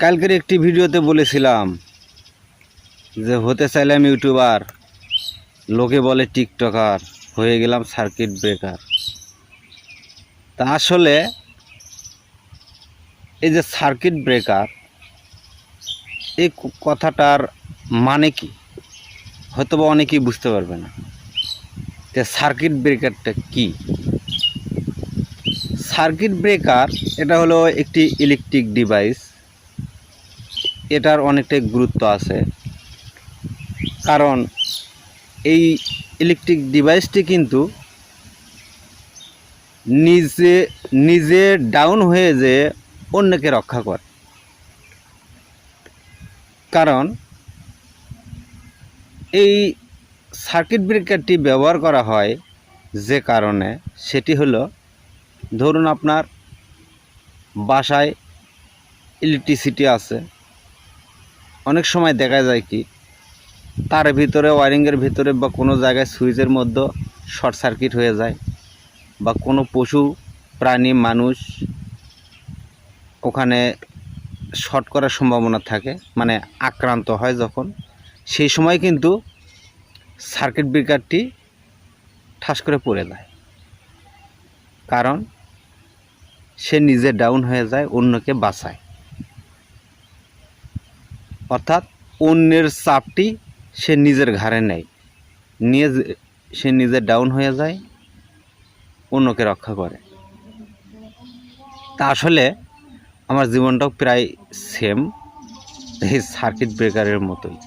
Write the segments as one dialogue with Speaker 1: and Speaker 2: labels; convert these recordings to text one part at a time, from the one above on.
Speaker 1: কালকের একটি ভিডিওতে বলেছিলাম যে হতে চাইলাম ইউটিউবার, লোকে বলে টিকটকার, হয়ে গেলাম সার্কিট ব্রেকার। তা আসলে এই যে সার্কিট ব্রেকার, এই কথাটার মানে কি হয়তো বা অনেকেই বুঝতে পারবে না। যে সার্কিট ব্রেকারটা কি? সার্কিট ব্রেকার এটা হলো একটি ইলেকট্রিক ডিভাইস। এটার অনেকটাই গুরুত্ব আছে, কারণ এই ইলেকট্রিক ডিভাইসটি কিন্তু নিজে নিজে ডাউন হয়ে যে অন্যকে রক্ষা করে। কারণ এই সার্কিট ব্রেকারটি ব্যবহার করা হয় যে কারণে, সেটি হলো, ধরুন আপনার বাসায় ইলেকট্রিসিটি আছে, অনেক সময় দেখা যায় কি তার ভিতরে, ওয়ারিংয়ের ভিতরে বা কোনো জায়গায় সুইচের মধ্যে শর্ট সার্কিট হয়ে যায়, বা কোনো পশু প্রাণী মানুষ ওখানে শর্ট করার সম্ভাবনা থাকে, মানে আক্রান্ত হয় যখন, সেই সময় কিন্তু সার্কিট ব্রেকারটি ঠাস করে পড়ে যায়। কারণ সে নিজে ডাউন হয়ে যায়, অন্যকে বাঁচায়। অর্থাৎ অন্যের চাপটি সে নিজের ঘাড়ে নেয়, নিয়ে সে নিজে ডাউন হয়ে যায়, অন্যকে রক্ষা করে। তা আসলে আমার জীবনটাও প্রায় সেম এই সার্কিট ব্রেকারের মতোই।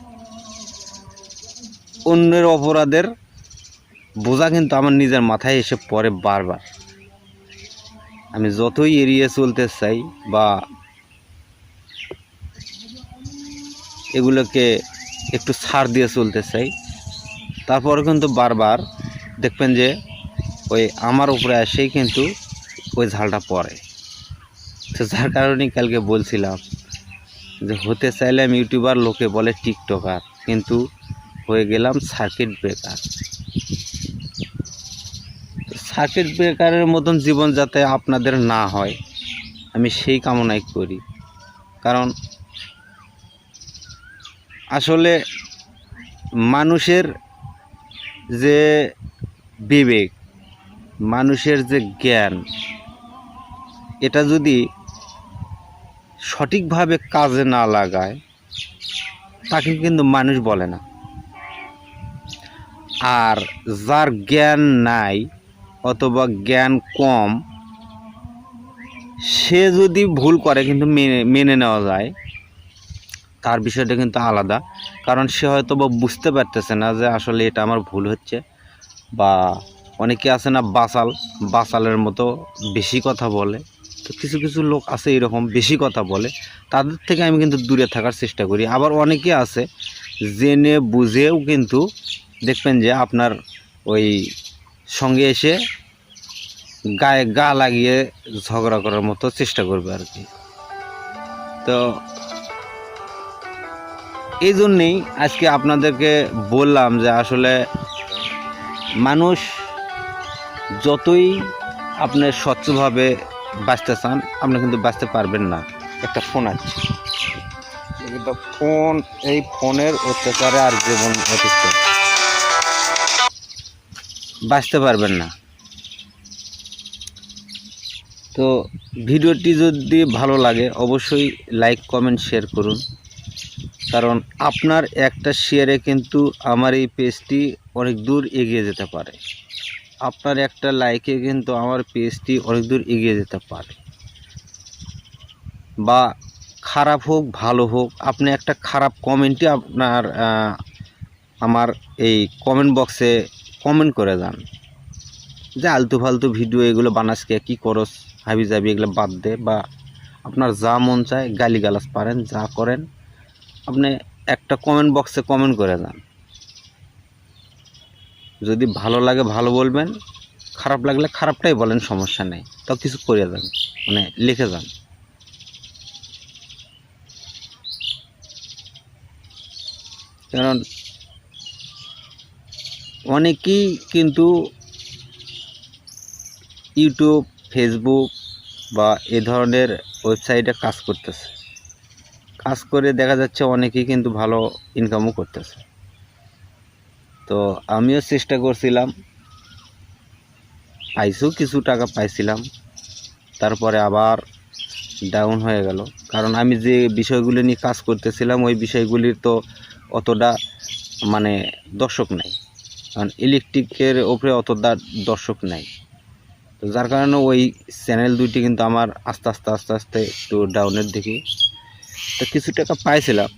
Speaker 1: অন্যের অপরাধের বোঝা কিন্তু আমার নিজের মাথায় এসে পড়ে বারবার। আমি যতই এড়িয়ে চলতে চাই বা এগুলোকে একটু ছাড় দিয়ে চলতে চাই, তারপরে কিন্তু বারবার দেখবেন যে ওই আমার উপরে এসেই কিন্তু ওই ঝালটা পড়ে। তো যার কারণেই কালকে বলছিলাম যে হতে চাইলাম ইউটিউবার, লোকে বলে টিকটকার, কিন্তু হয়ে গেলাম সার্কিট ব্রেকার। সার্কিট ব্রেকারের মতন জীবন যাতে আপনাদের না হয়, আমি সেই কামনাই করি। কারণ আসলে মানুষের যে বিবেক, মানুষের যে জ্ঞান, এটা যদি সঠিকভাবে কাজে না লাগায়, তাকে কিন্তু মানুষ বলে না। আর যার জ্ঞান নাই অথবা জ্ঞান কম, সে যদি ভুল করে কিন্তু মেনে নেওয়া যায়, তার বিষয়টা কিন্তু আলাদা। কারণ সে হয়তো বা বুঝতে পারতেছে না যে আসলে এটা আমার ভুল হচ্ছে। বা অনেকে আছে না বাচালের মতো বেশি কথা বলে। তো কিছু কিছু লোক আছে এরকম বেশি কথা বলে, তাদের থেকে আমি কিন্তু দূরে থাকার চেষ্টা করি। আবার অনেকে আছে জেনে বুঝেও কিন্তু দেখবেন যে আপনার ওই সঙ্গে এসে গায়ে গা লাগিয়ে ঝগড়া করার মতো চেষ্টা করবে আর কি। তো এই জন্যেই আজকে আপনাদেরকে বললাম যে আসলে মানুষ যতই আপনি স্বচ্ছভাবে বাঁচতে চান, আপনি কিন্তু বাঁচতে পারবেন না। একটা ফোন আছে, কিন্তু ফোন, এই ফোনের অত্যাচারে আর জীবন অতিষ্ঠ, বাঁচতে পারবেন না। তো ভিডিওটি যদি ভালো লাগে অবশ্যই লাইক, কমেন্ট, শেয়ার করুন। কারণ আপনার একটা শেয়ারে কিন্তু আমার এই পেজটি অনেক দূর এগিয়ে যেতে পারে। আপনার একটা লাইকে কিন্তু আমার পেজটি অনেক দূর এগিয়ে যেতে পারে। বা খারাপ হোক ভালো হোক, আপনি একটা খারাপ কমেন্টই আপনার আমার এই কমেন্ট বক্সে কমেন্ট করে যান যে আলতু ফালতু ভিডিও এগুলো বানাসকে, কী করস, হাবি জাবি, এগুলো বাদ দে। বা আপনার যা মন চায় গালিগালাজ পারেন, যা করেন, আপনি একটা কমেন্ট বক্সে কমেন্ট করে যান। যদি ভালো লাগে ভালো বলবেন, খারাপ লাগলে খারাপটাই বলেন, সমস্যা নেই। তো কিছু করে যান, মানে লিখে যান। কারণ অনেকেই কিন্তু ইউটিউব, ফেসবুক বা এ ধরনের ওয়েবসাইটে কাজ করতেছে, কাজ করে দেখা যাচ্ছে অনেকেই কিন্তু ভালো ইনকামও করতেছে। তো আমিও চেষ্টা করছিলাম, পাইছেও, কিছু টাকা পাইছিলাম, তারপরে আবার ডাউন হয়ে গেল। কারণ আমি যে বিষয়গুলি নিয়ে কাজ করতেছিলাম ওই বিষয়গুলির তো অতটা মানে দর্শক নাই, কারণ ইলেকট্রিকের ওপরে অতটা দর্শক নাই। তো যার কারণে ওই চ্যানেল দুইটি কিন্তু আমার আস্তে আস্তে আস্তে আস্তে একটু ডাউনের দিকে। তো কিছু টাকা পাইছিলাম।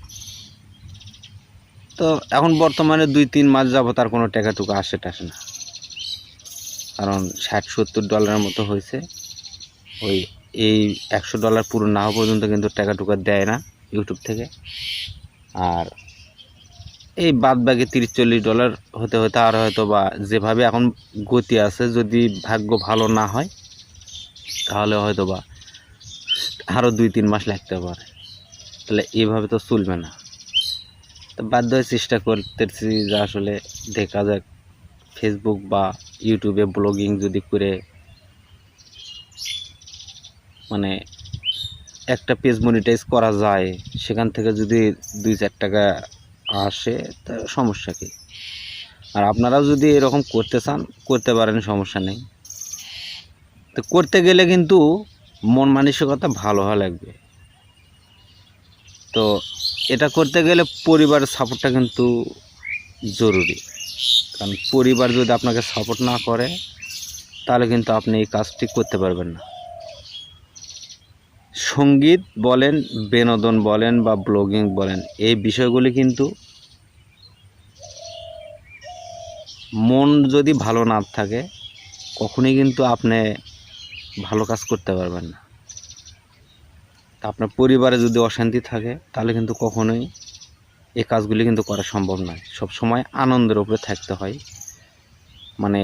Speaker 1: তো এখন বর্তমানে 2-3 মাস যাবত আর কোনো টাকা টুকু আসে না, কারণ $60-70 মতো হয়েছে। ওই এই $100 পুরো না হওয়া পর্যন্ত কিন্তু টাকা টুকা দেয় না ইউটিউব থেকে। আর এই বাদ বাকি $30-40 হতে হতে আর হয়তো বা যেভাবে এখন গতি আছে, যদি ভাগ্য ভালো না হয় তাহলে হয়তো বা আরও 2-3 মাস লাগতে পারে। তাহলে এইভাবে তো চলবে না। তো বাধ্য হয়ে চেষ্টা করতেছি যে আসলে দেখা যাক ফেসবুক বা ইউটিউবে ব্লগিং যদি করে মানে একটা পেজ মনিটাইজ করা যায়, সেখান থেকে যদি 2-4 টাকা আসে তা সমস্যা কি। আর আপনারাও যদি এরকম করতে চান করতে পারেন, সমস্যা নেই। তো করতে গেলে কিন্তু মন মানসিকতা ভালো হওয়া লাগবে। তো এটা করতে গেলে পরিবারের সাপোর্টটা কিন্তু জরুরি, কারণ পরিবার যদি আপনাকে সাপোর্ট না করে তাহলে কিন্তু আপনি এই কাজটি করতে পারবেন না। সঙ্গীত বলেন, বিনোদন বলেন বা ব্লগিং বলেন, এই বিষয়গুলি কিন্তু মন যদি ভালো না থাকে কখনোই কিন্তু আপনি ভালো কাজ করতে পারবেন না। তা আপনার পরিবারে যদি অশান্তি থাকে তাহলে কিন্তু কখনোই এই কাজগুলি কিন্তু করা সম্ভব নয়। সবসময় আনন্দের উপরে থাকতে হয়। মানে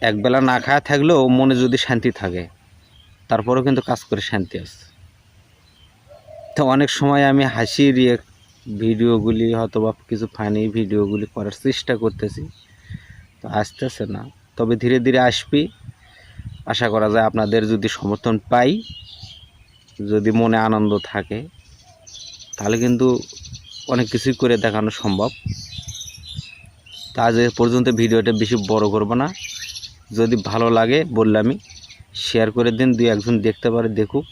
Speaker 1: একবেলা না খাওয়া থাকলেও মনে যদি শান্তি থাকে তারপরেও কিন্তু কাজ করে শান্তি আছে। তো অনেক সময় আমি হাসি ভিডিওগুলি হয়তো বা কিছু ফানি ভিডিওগুলি করার চেষ্টা করতেছি, তো আসতেছে না। তবে ধীরে ধীরে আসবি, আশা করা যায় আপনাদের যদি সমর্থন পাই, যদি মনে আনন্দ থাকে তাহলে কিন্তু অনেক কিছুই করে দেখানো সম্ভব। তা আজ এ পর্যন্ত ভিডিওটা বেশি বড় করব না। যদি ভালো লাগে বললামই শেয়ার করে দিন, 2-1 জন দেখতে পারে দেখুক।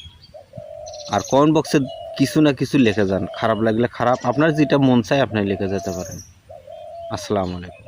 Speaker 1: আর কমেন্ট বক্সে কিছু না কিছু লিখে যান, খারাপ লাগলে খারাপ, আপনার যেটা মন চায় আপনি লিখে যেতে পারেন। আসসালামু আলাইকুম।